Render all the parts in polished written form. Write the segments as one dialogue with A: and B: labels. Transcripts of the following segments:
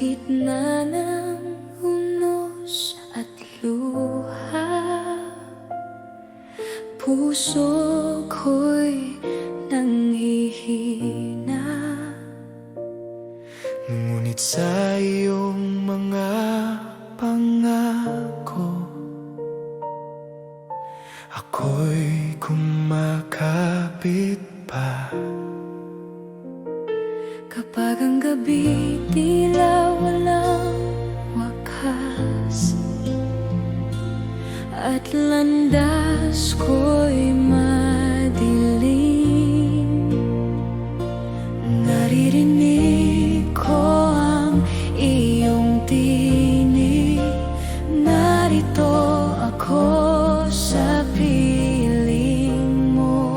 A: gitna ng unos at luha, puso ko'y nanghihina.
B: Ngunit sa iyong mga pangako, ako'y kumakapit pa.
A: Kapag ang gabi tila walang wakas at landas ko'y madilim, naririnig ko ang iyong tinig. Narito ako sa piling mo.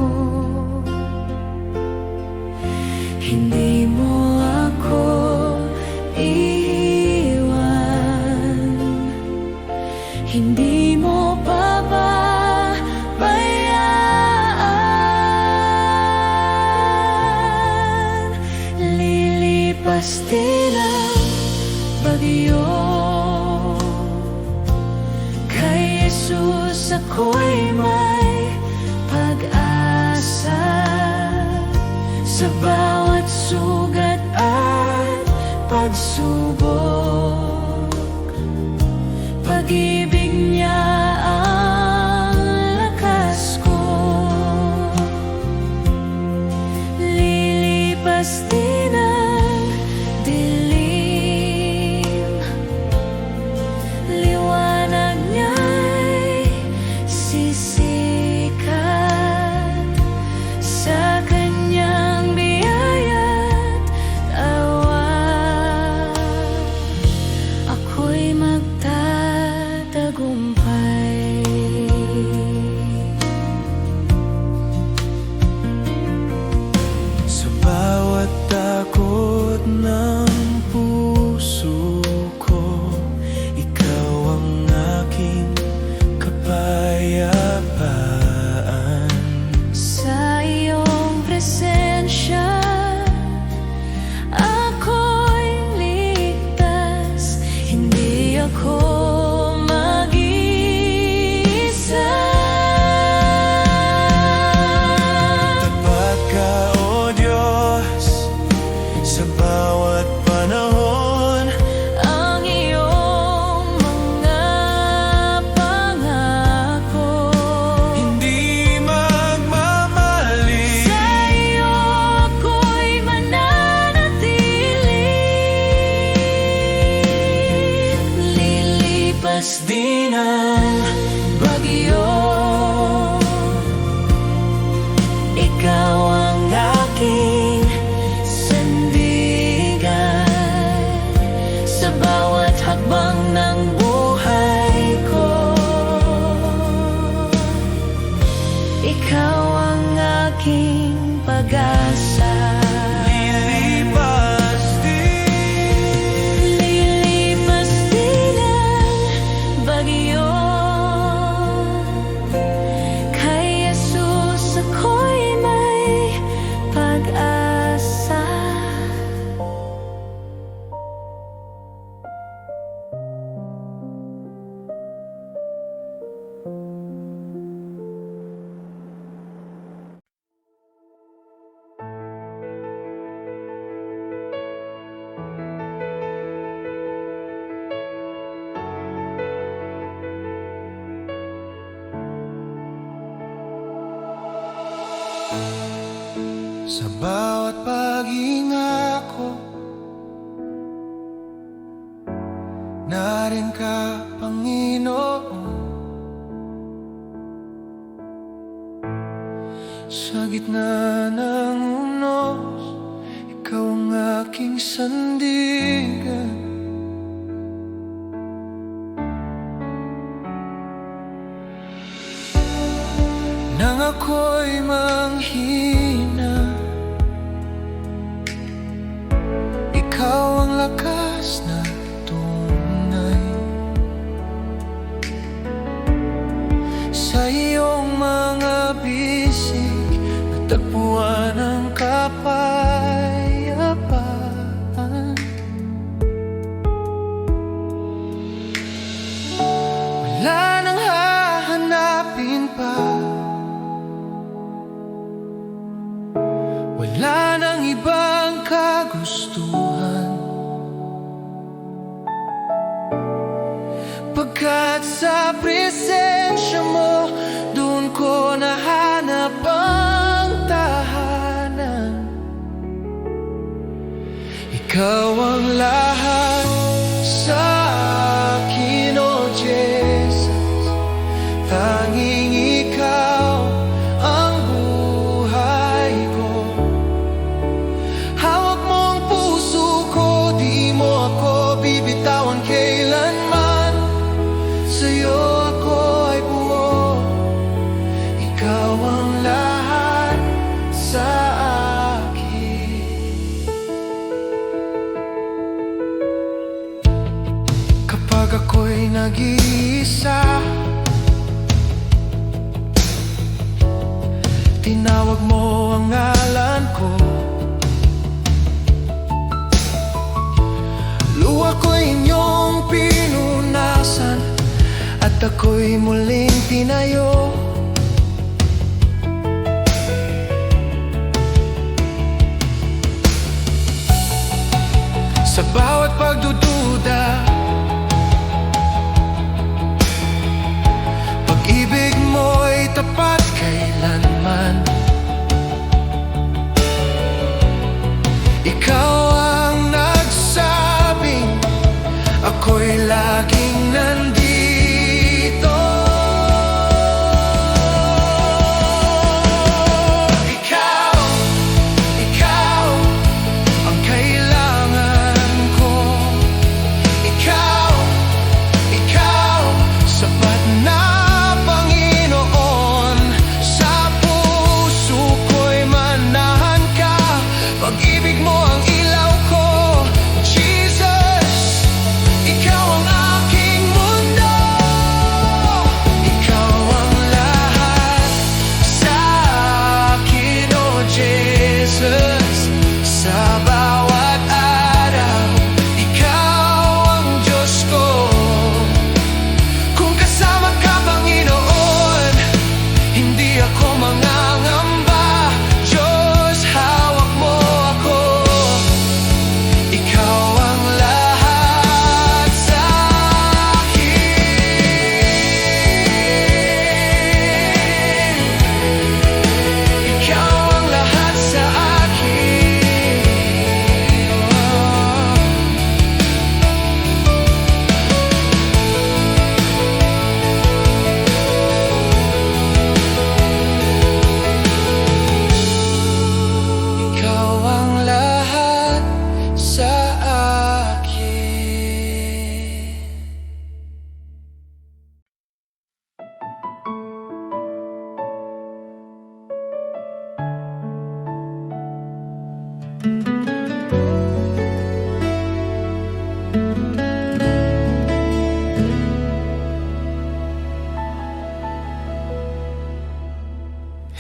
A: Hindi mo ako iiwan, hindi mo pababayaan. Lilipas din ang bagyo, kay Jesus ako'y may pag-asa. Sa bawat sugat at pagsubok, pag-ibig niya ang lakas ko. Lilipas din ang dilim, liwanag niya'y sisikat sa kanyang biyaya't awa. Ako'y magtatagumpay.
B: Sa bawat takot ng puso ko, ikaw ang aking kapayapaan.
A: Sa iyong presensya ako'y ligtas, hindi ako mag-iisa.
B: Tapat ka, O Diyos, sa bawat panahon.
A: Ang iyong mga pangako
B: Hindi magmamali.
A: sa iyo ako'y mananatili. Lilipas din ang bagyo, ikaw ang aking sandigan. Sa bawat hakbang ng buhay ko, ikaw ang aking pag-asa.
B: Lilipas din.
A: Lilipas din ang bagyo, kay Jesus ako'y may pag-asa.
B: Sa bawat paghinga ko, narin ka, Panginoon. Sa gitna ng unos, ikaw ang aking sandigan. Nang ako'y manghina, ikaw ang lakas na tunay. Sa iyong mga bisig, natagpuan ang kapayapaan. sa presensya mo, doon ko nahanap ang tahanan. Ikaw ang lahat sa akin, O Jesus. Tanging ikaw ang buhay ko. Hawak mo ang puso ko, di mo ako bibitawan kailanman. Sa'yo ako ay buo. Ikaw ang lahat sa akin. Kapag ako'y nag-iisa, tinawag mo ang ngalan ko. Luha ko'y inyong pinunasan, at ako'y muling tinayo. Sa bawat pagdududa, pag-ibig mo'y tapat kailanman. Ikaw ang nagsabing ako'y laging nandito. Ikaw ang kailangan ko. Ikaw, sapat na Panginoon. Sa puso ko'y manahan ka. Pag-ibig mo ang ilaw ko, Jesus. Ikaw ang aking mundo. Ikaw ang lahat sa akin, O Jesus. Sa bawat araw, ikaw ang Diyos ko. Kung kasama ka, Panginoon, hindi ako mangangamba. Diyos, hawak mo ako. Ikaw ang lahat sa akin. Ikaw ang lahat sa akin. Ikaw ang lahat sa akin.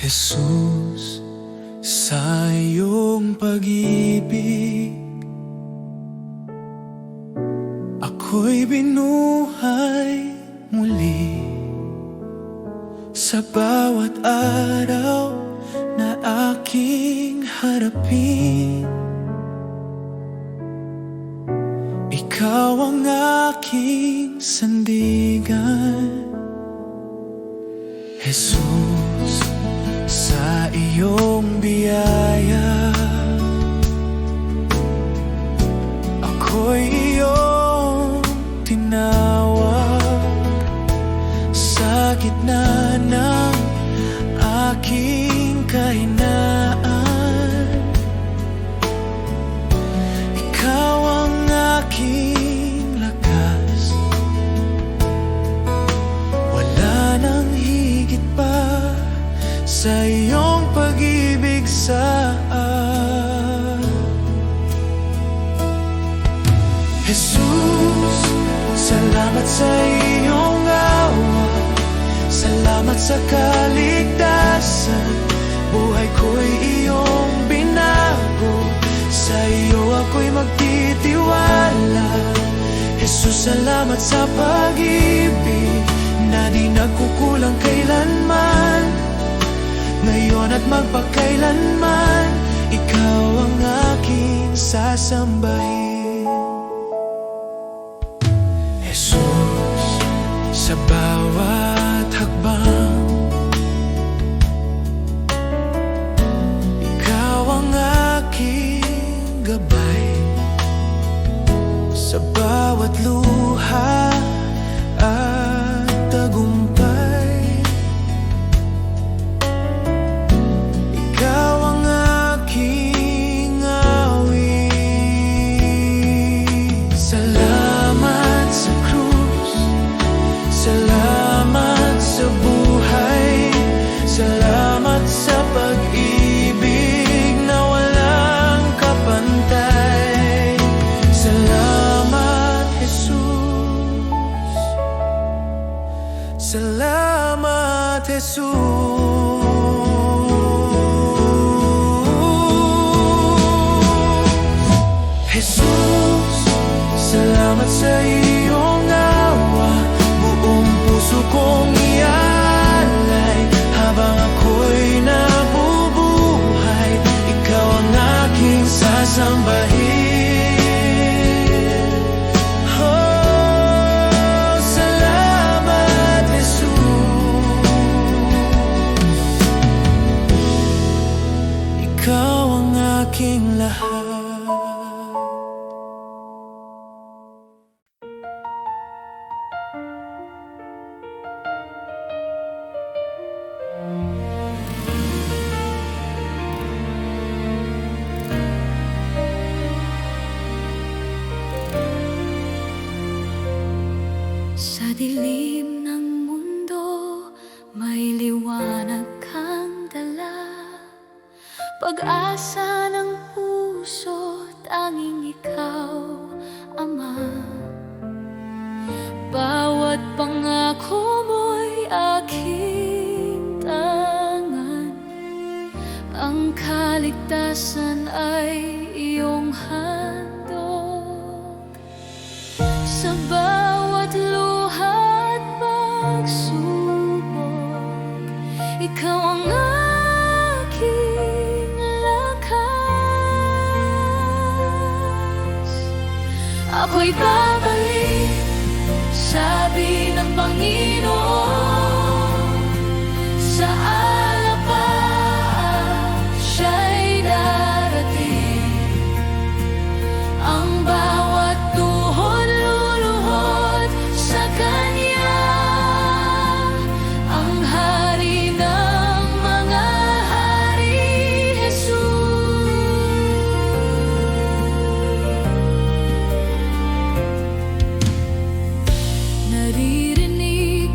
B: Jesus, sa iyong pag-ibig, ako'y binuhay muli. Sa bawat araw na aking harapin, ikaw ang aking sandigan. Jesus, sa iyong biyaya, ako'y iyong tinawag. Sa gitna ng aking kahinaan, ikaw ang aking lakas. Wala nang higit pa sa iyong pag-ibig sa akin. Jesus, salamat sa iyong awa. Salamat sa kaligtasan. Buhay ko'y iyong binago. Sa iyo ako'y magtitiwala. Jesus, salamat sa pag-ibig na di nagkukulang kailanman. Ngayon at magpakailanman, ikaw ang aking sasambahin. Jesus, sa bawat hakbang. Ikaw ang aking gabay sa bawat luha at tagumpay. Ikaw ang aking awit. Salamat sa krus, salamat sa buhay, salamat sa pag-ibig na walang kapantay. Salamat, Jesus. Salamat, Jesus. Jesus, salamat sa iyong awa. Buong puso kong ialay habang ako'y nabubuhay. Ikaw ang aking sasambahin. Oh, salamat, Jesus. Ikaw ang aking lahat.
A: Sa dilim ng mundo, may liwanag kang dala. Pag-asa ng puso, tanging ikaw, Ama. Bawat pangako mo'y aking tangan. Ang kaligtasan ay iyong handog. Sa bawat luha at pagsubok, ikaw ang aking lakas. Ako'y babalik, sabi ng Panginoon. Sa alapaan siya'y darating. Ang bawat tuhod luluhod sa Kanya. Ang Hari ng mga hari, Jesus. Naririnig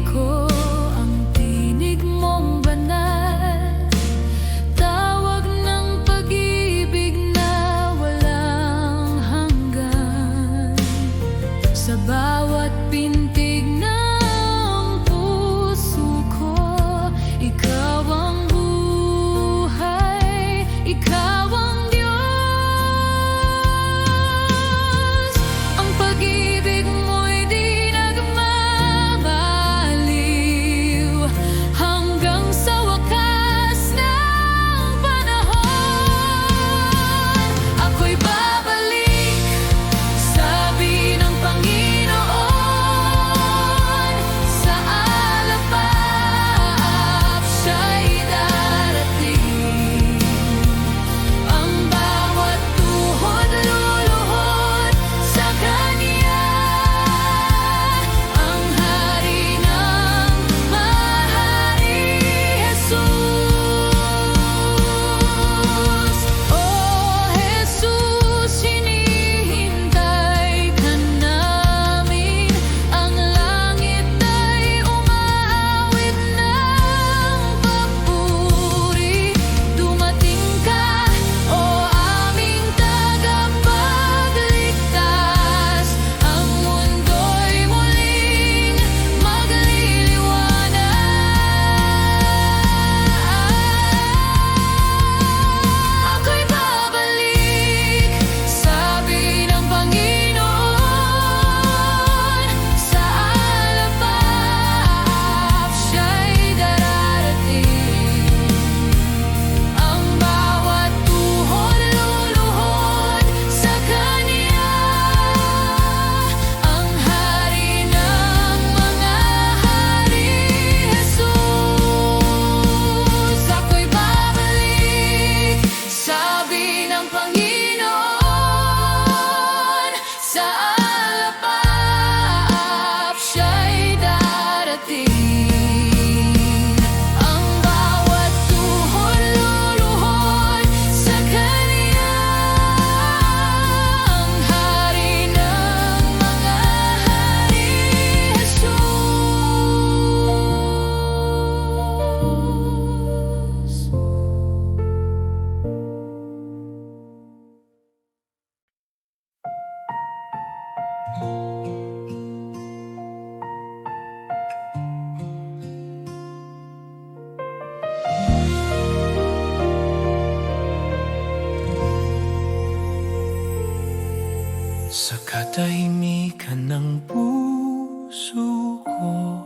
B: katahimikan ng puso ko.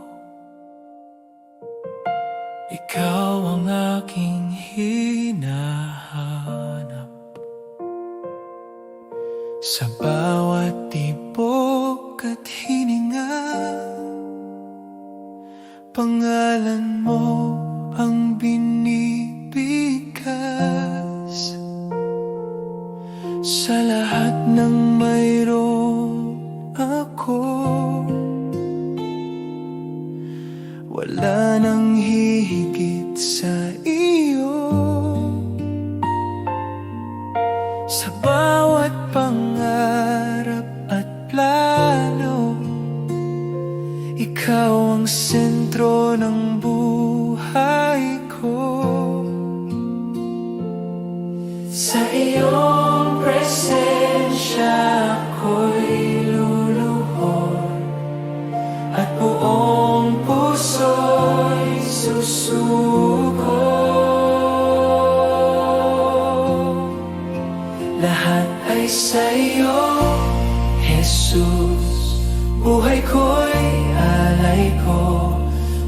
B: Ikaw ang aking hinahanap. Sa bawat tibok at hininga, pangalan mo ang binibigkas. Sa lahat ng mayroong ako, wala nang hihigit sa iyo. Sa bawat pangarap at plano, ikaw ang sentro ng buhay ko. Sa iyong presensya ako'y luluhod at buong puso'y susuko. Lahat ay sa iyo, Jesus. Buhay ko'y alay ko,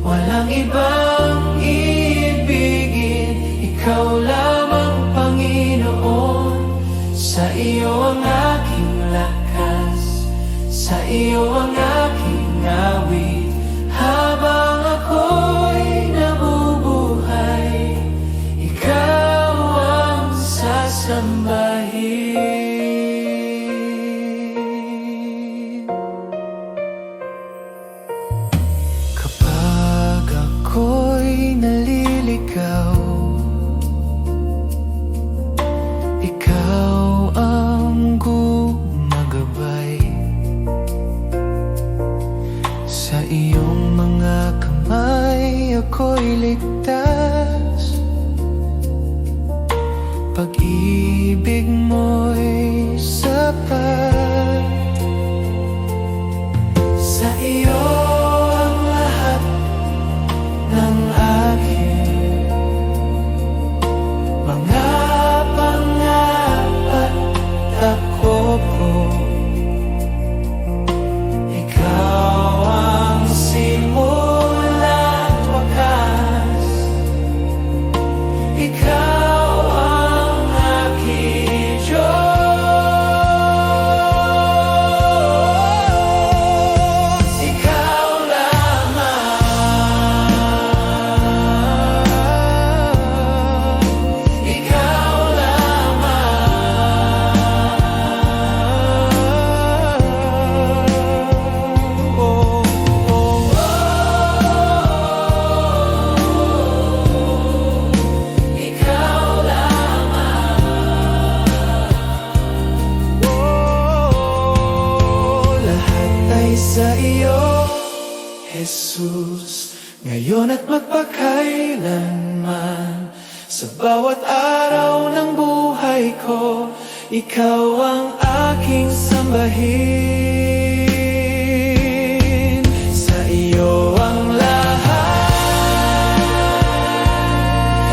B: walang ibang ibigin, ikaw lamang, Panginoon. Sa iyo ang aking lakas, sa iyo ang aking awit, habang ako'y nabubuhay, ikaw ang sasambahin. Kapag ako'y naliligaw, ikaw ang gumagabay. Sa iyong mga kamay ako'y ligtas. Pag-ibig mo'y sapat. Sa iyo ang lahat ng aking mga pangarap at takbo. Ikaw ang simula at wakas, ikaw ang aking Diyos. Ikaw lamang, ikaw lamang. Oh, oh, oh. Ikaw lamang. Oh, lahat ay sa iyo, Jesus, ngayon at magpakailanman. Sa bawat araw ng buhay ko, ikaw ang aking sambahin. Sa iyo ang lahat,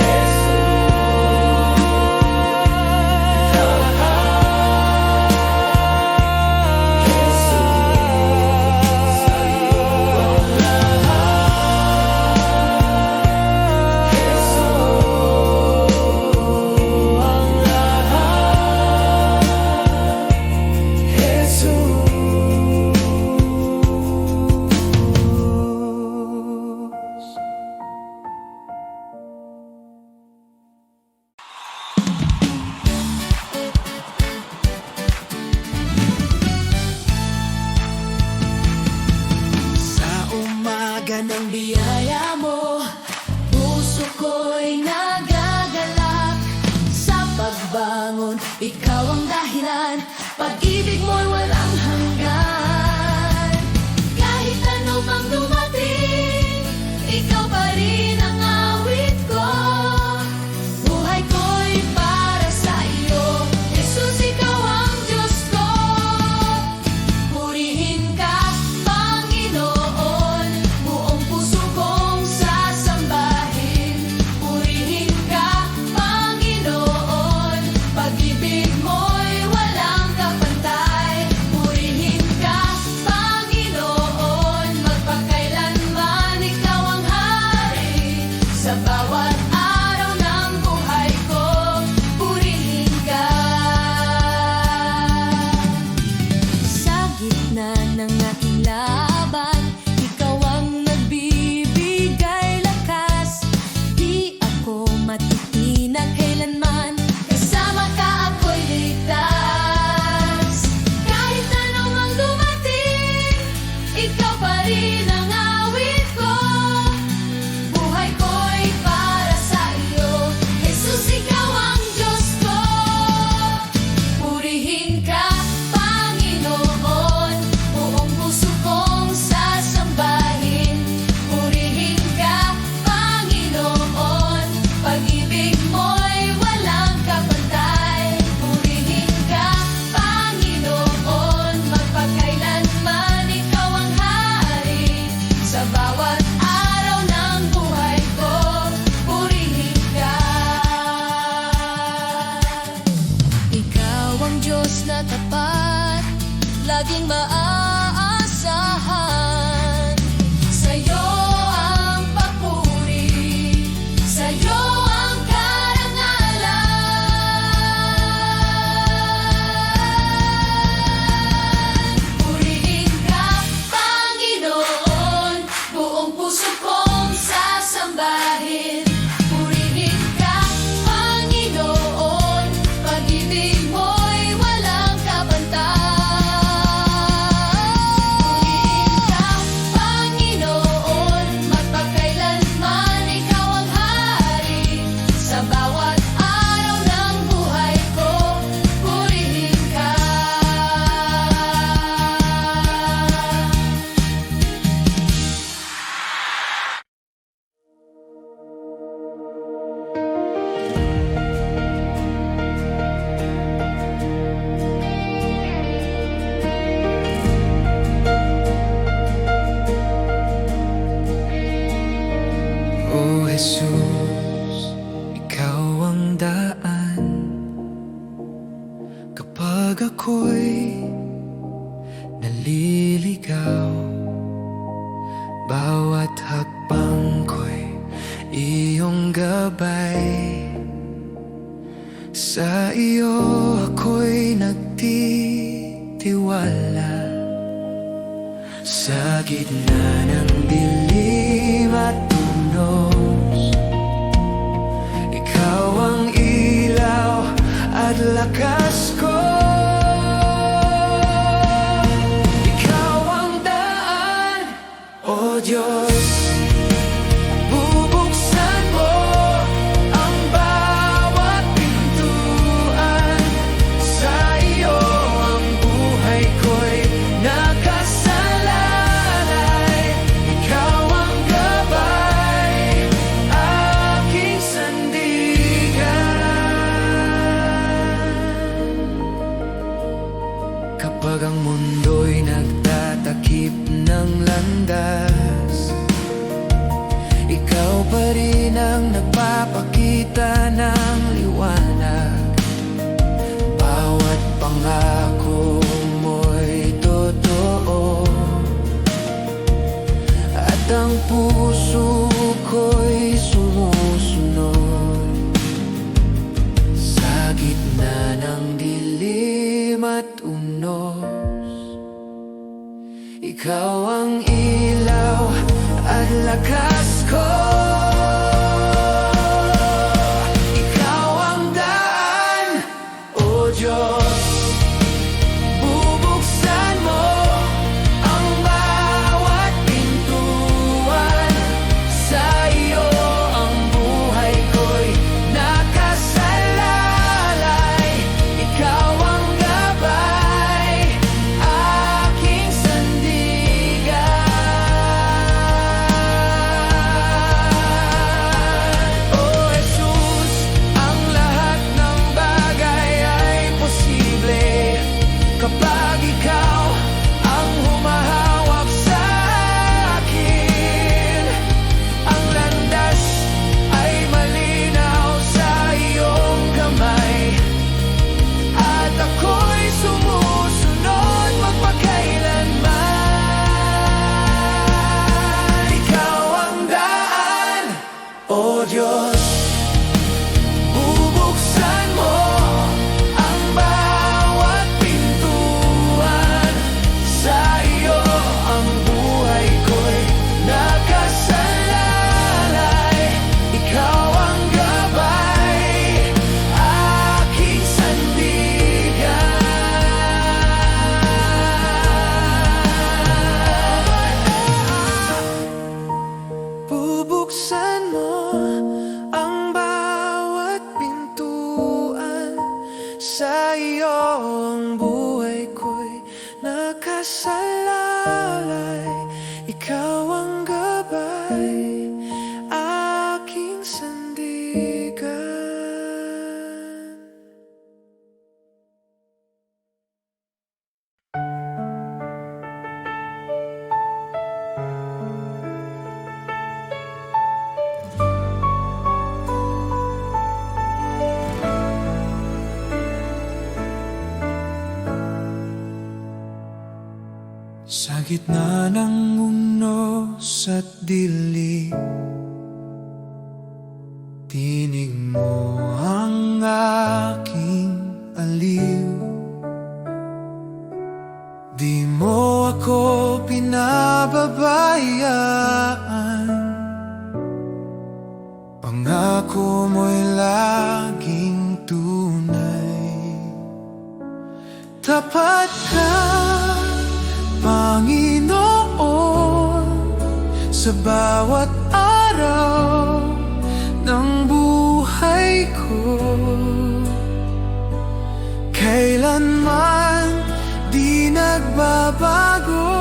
B: Jesus. Lahat, Jesus. Sa iyo ang lahat, Jesus. Ang lahat, Jesus. Sa umaga ng
A: Biyaya mo, puso ko'y nagagalak. Sa pagbangon, ikaw ang dahilan, pag-ibig mo'y walang hanggan. Kahit ano mang dumating, ikaw pa rin ang awit ko. Buhay ko'y para sa iyo, Jesus, ikaw ang Diyos ko. Purihin ka, Panginoon, buong puso kong sasambahin. Purihin ka, Panginoon, pag-ibig mo'y walang na kailanman kasama ka ako'y ligtas. Kahit anumang dumating, ikaw pa rin ang awit ko. Buhay ko'y para sa iyo, Jesus, ikaw ang Diyos ko. Purihin ka, Panginoon, buong puso kong sasambahin. Purihin ka, Panginoon, pag-ibig mo'y walang kapantay. Purihin ka, Panginoon, magpakailanman ikaw ang hari. Sa bawat araw ng buhay ko, purihin ka. Ikaw ang Diyos na tapat, laging maaasahan. Sa'yo ang papuri, sa'yo ang karangalan. Purihin ka, Panginoon, buong puso kong sasambahin. Purihin ka, Panginoon, pag-ibig mo'y walang kapantay. Purihin ka, Panginoon, magpakailanman ikaw ang hari. Sa bawat araw ng buhay ko, purihin ka.
B: O Jesus, ikaw ang daan kapag ako'y naliligaw. Bawat hakbang ko'y iyong gabay. Sa iyo ako'y nagtitiwala. Sa gitna ng dilim at tunos, ikaw ang ilaw at lakas ko. Ikaw ang daan, O Diyos. Bubuksan mo ang bawat pintuan. Sa iyo ang buhay ko'y nakasalalay. Ikaw ang gabay, aking sandigan. sa iyo ang buhay ko'y nakasalalay. Ikaw ang gabay, aking sandigan. Sa gitna ng unos at dilim, tinig mo ang aking aliw. Di mo ako pinababayaan, pangako mo'y laging tunay. Tapat ka, Panginoon, sa bawat araw ng buhay ko. Kailanman di nagbabago,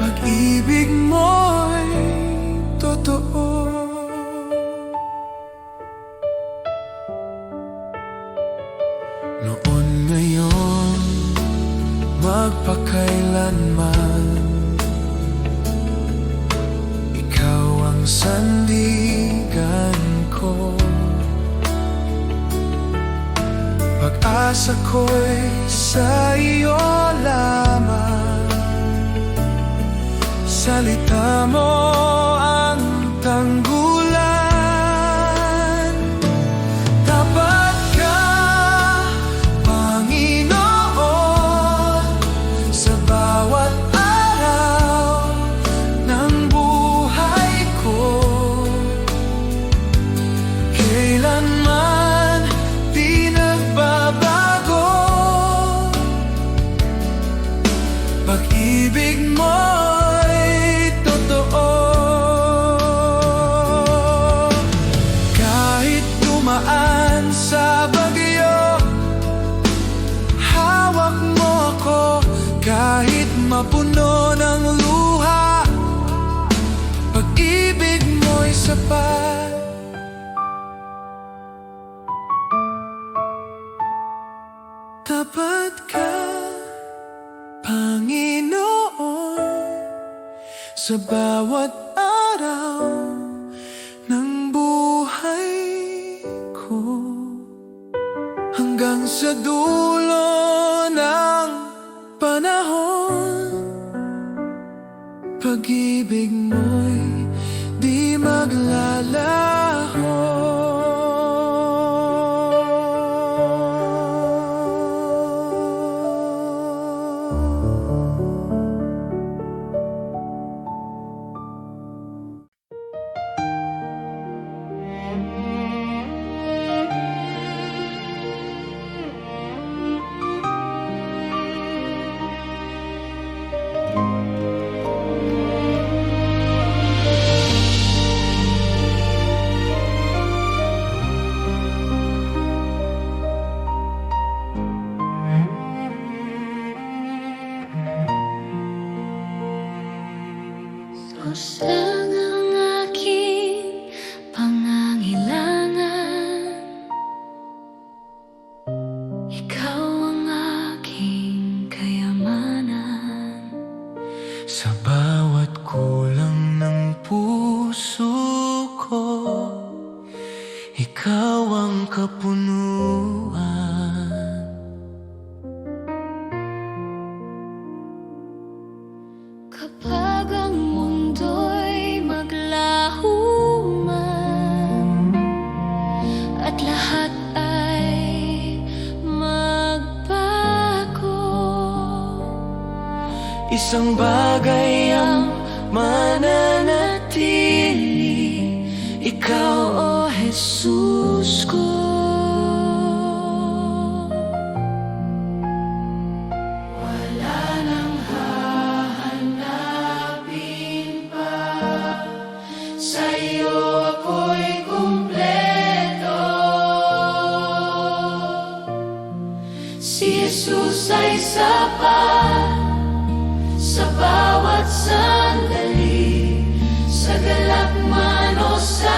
B: pag-ibig mo'y totoo. Noon, ngayon, magpakailanman, ikaw ang sandigan ko. Pag-asa ko'y sa iyo lamang, salita mo ang tanggulan. Tapat ka, Panginoon, sa bawat araw ng buhay ko. Kailanman di nagbabago, pag-ibig mo'y totoo. Kahit dumaan sa bagyo, hawak mo ako. Kahit mapuno ng luha, pag-ibig mo'y sapat. Tapat ka, Panginoon, sa bawat araw ng buhay ko. Hanggang sa dulo ng panahon, pag-ibig mo'y di maglalaho.
A: Diyos lang ang aking pangangailangan, ikaw ang aking kayamanan.
B: Sa bawat kulang ng puso ko, ikaw ang kapunuan.
A: Kapag ang mundo'y maglaho man at lahat ay magbago,
B: Isang bagay ang mananatili, ikaw,
A: o Jesus ko. Wala nang hahanapin pa, sa'yo ako'y kumpleto. Jesus ay sapat sa bawat sandali, sa galak man o sa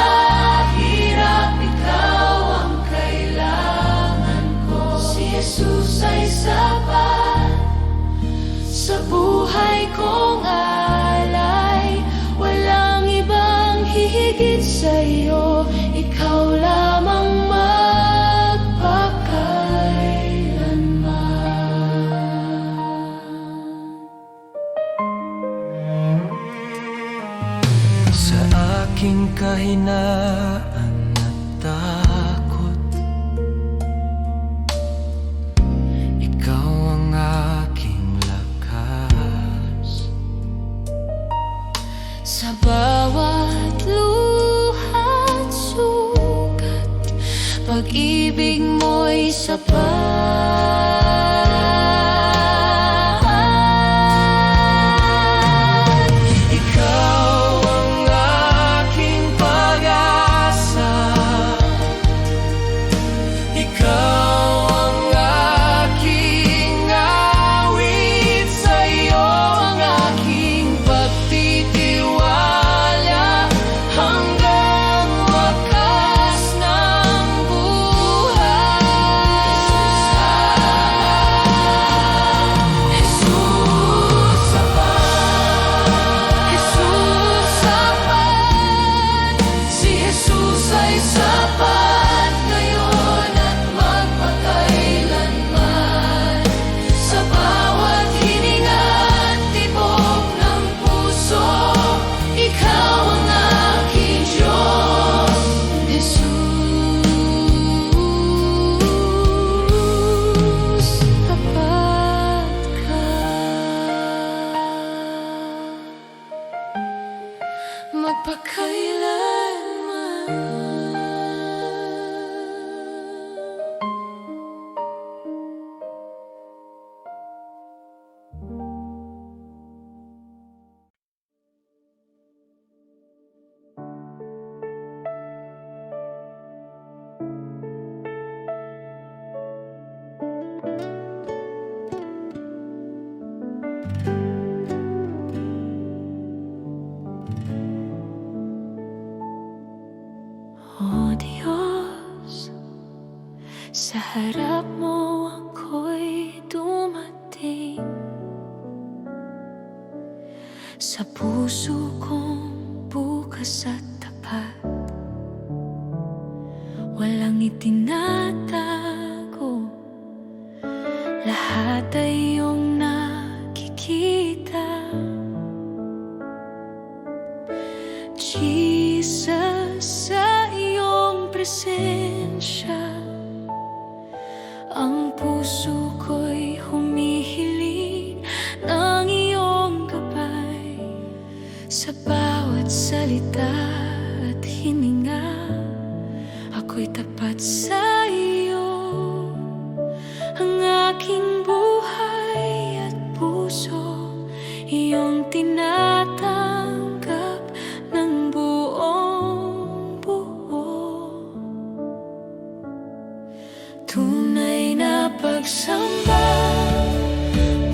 A: hirap, ikaw ang kailangan ko. Si Jesus ay sapat sa buhay kong alay, walang ibang hihigit sa'yo, ikaw lamang
B: sa aking kahinaan at takot, ikaw ang aking lakas.
A: sa bawat luha't sugat, pag-ibig mo'y sapat. O Diyos, sa harap mo ako'y dumating, sa puso kong bukas at tapat, walang itinatago, lahat ay iyong nakikita. Jesus, sa iyong presensya, ang puso ko'y humihiling ng iyong gabay. Sa bawat salita at hininga, ako'y tapat sa iyo. Ang aking buhay at puso, iyong tinatanggap ng buong buo. Tunay na pagsamba,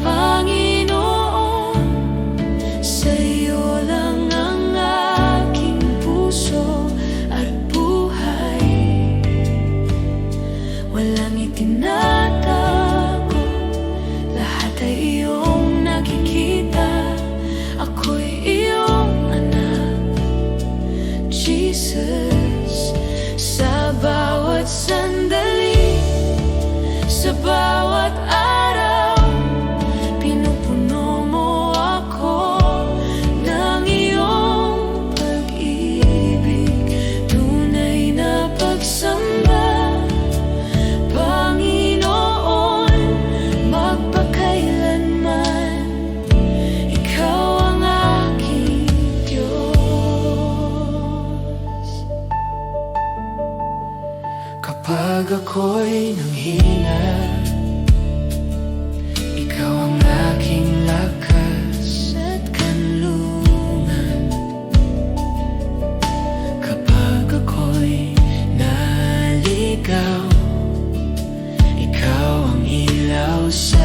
A: Panginoon, sa iyo lang ang aking puso at buhay. Walang itinatago, lahat ay iyong nakikita. Ako'y iyong anak, Jesus. Sa bawat sandali, sa bawat araw, pinupuno mo ako ng iyong pag-ibig. Tunay na pagsamba, Panginoon, magpakailanman, ikaw ang aking Diyos.
B: Kapag ako'y nanghina, ikaw ang aking lakas at kanlungan. Kapag ako'y naligaw, ikaw ang ilaw sa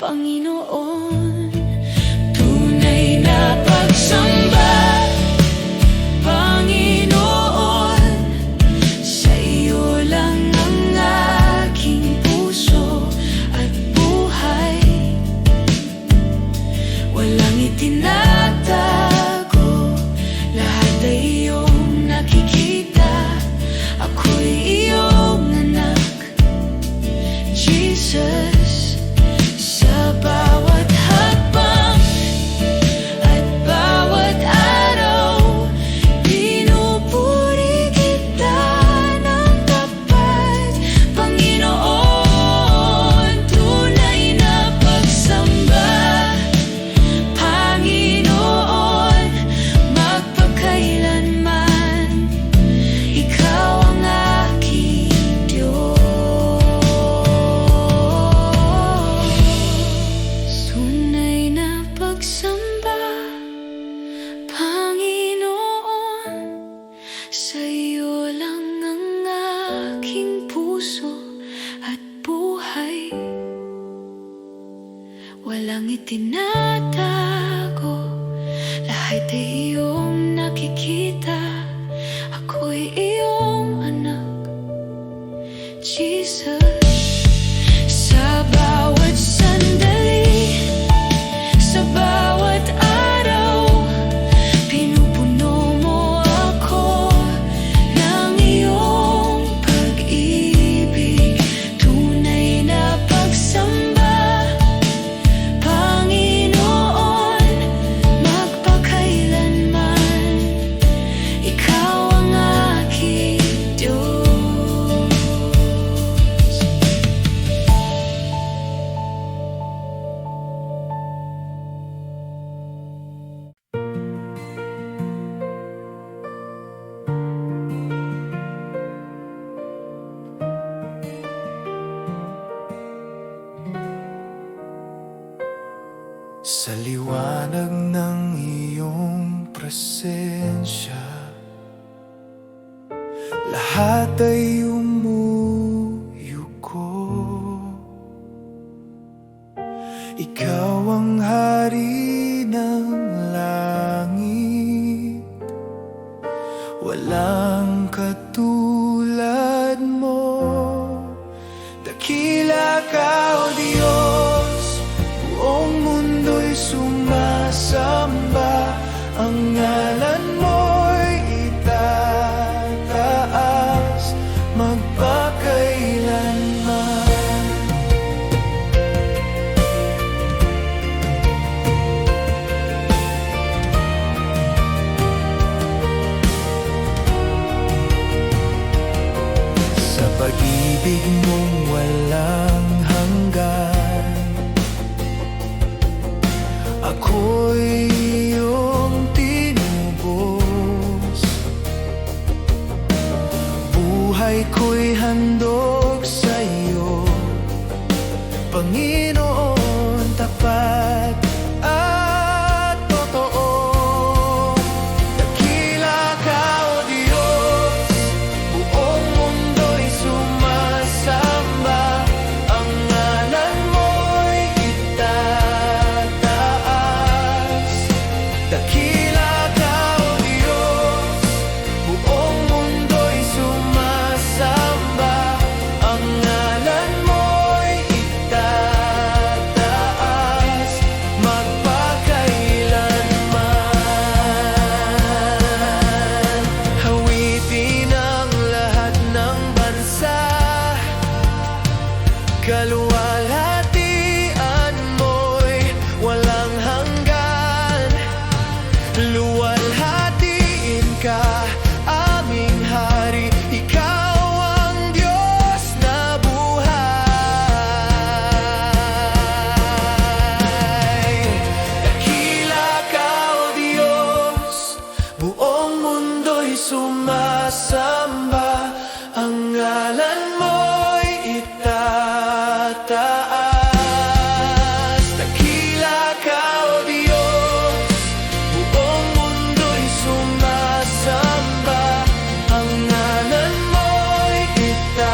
A: Panginoon. Tunay na pagsamba, Panginoon, sa iyo lang ang aking puso at buhay. Walang itinatago, lahat ay iyong nakikita. Ako'y iyong anak, Jesus. Sa bawat hakbang at bawat araw, pinupuri kita ng tapat, Panginoon. Tunay na pagsamba, Panginoon, magpakailanman, ikaw ang aking Diyos. Tunay na pagsamba, Panginoon, sa iyo lang ang aking puso at buhay. Walang itinatago, lahat ay iyong nakikita. Ako'y iyong anak, Jesus. Sa bawat sandali, sa bawat araw, pinupuno mo ako ng iyong pag-ibig. Tunay na pagsamba, Panginoon, magpakailanman, ikaw ang aking Diyos.
B: Sa liwanag ng iyong presensya, lahat ay umuyuko. Ikaw ang hari ng langit, walang katulad mo. Dakila ka, O Diyos, buong mundo'y sumasamba. Ang ngalan mo'y itataas magpakailanman. Sa pag-ibig mong walang hanggan, ako'y iyong tinubos. Buhay ko'y handog sa iyo, Panginoon, tapat at totoo. Dakila ka, O Diyos, buong mundo'y sumasamba. Ang ngalan mo'y itataas. Dakila ka, O Diyos, buong mundo'y sumasamba. Ang ngalan mo'y itataas magpakailanman. Hawitin ang lahat ng bansa, kaluwalhatian mo'y walang hanggan. Luwalhatiin ka, aming hari, ikaw ang Diyos na buhay. Dakila ka, O Diyos, buong mundo'y sumasamba. Ang ngalan mo'y itataas. Dakila ka, O Diyos, buong mundo'y sumasamba. Ang ngalan mo'y itataas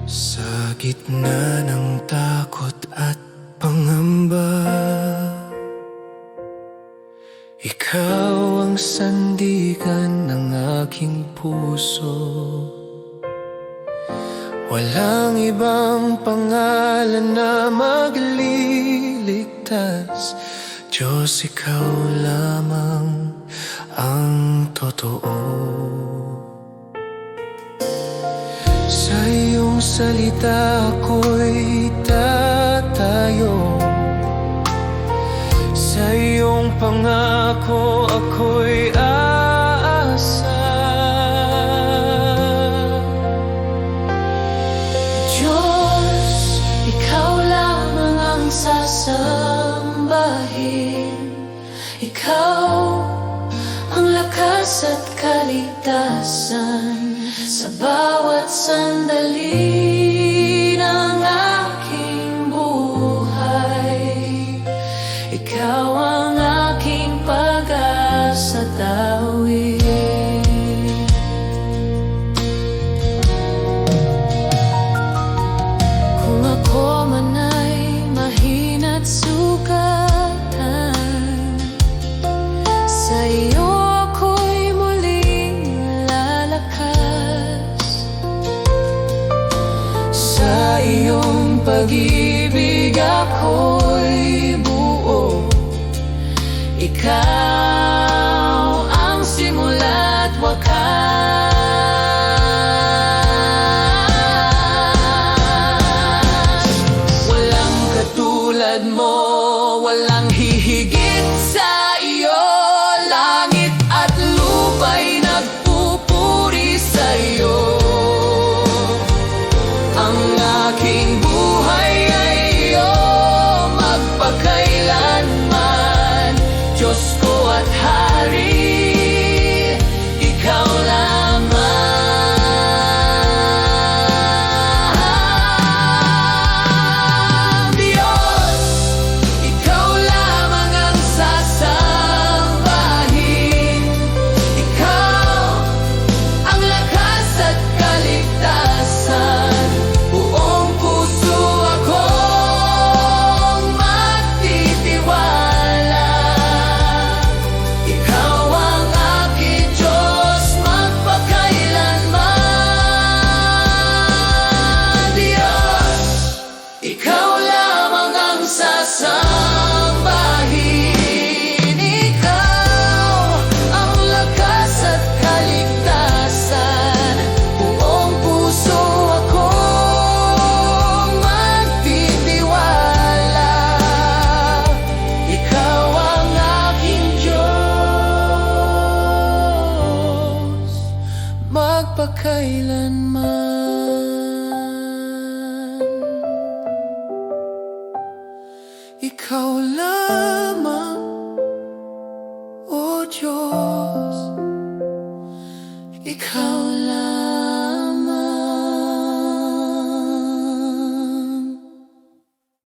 B: Sa gitna ng takot at pangamba, ikaw ang sandigan ng aking puso. Walang ibang pangalan na magliligtas, Diyos, ikaw lamang ang totoo. Sa iyong salita ako'y tatayo, sa iyong pangako ako'y aasa.
A: Diyos, ikaw lamang ang sasambahin. Ikaw ang lakas at kaligtasan sa bawat sandali ng aking buhay. Ikaw ang aking pag-asa tawid. Kung ako man ay mahina't sugatan, sa iyo ako'y muling lalakas. Sa iyong pag-ibig ako'y buo. Ikaw ang simula't wakas. Walang katulad mo, walang hihigit sa iyo. Langit at lupa'y nagpupuri sa iyo. Ang aking buhay ay iyo magpakailanman. Diyos ko at Hari, ikaw lamang. Diyos, ikaw lamang ang sasambahin. Ikaw ang lakas at kaligtasan. Buong puso akong magtitiwala. Ikaw ang aking Diyos magpakailanman. Diyos, ikaw lamang ang sasambahin. Ikaw ang lakas at kaligtasan. Buong puso akong magtitiwala. Ikaw ang aking Diyos magpakailanman. Ikaw lang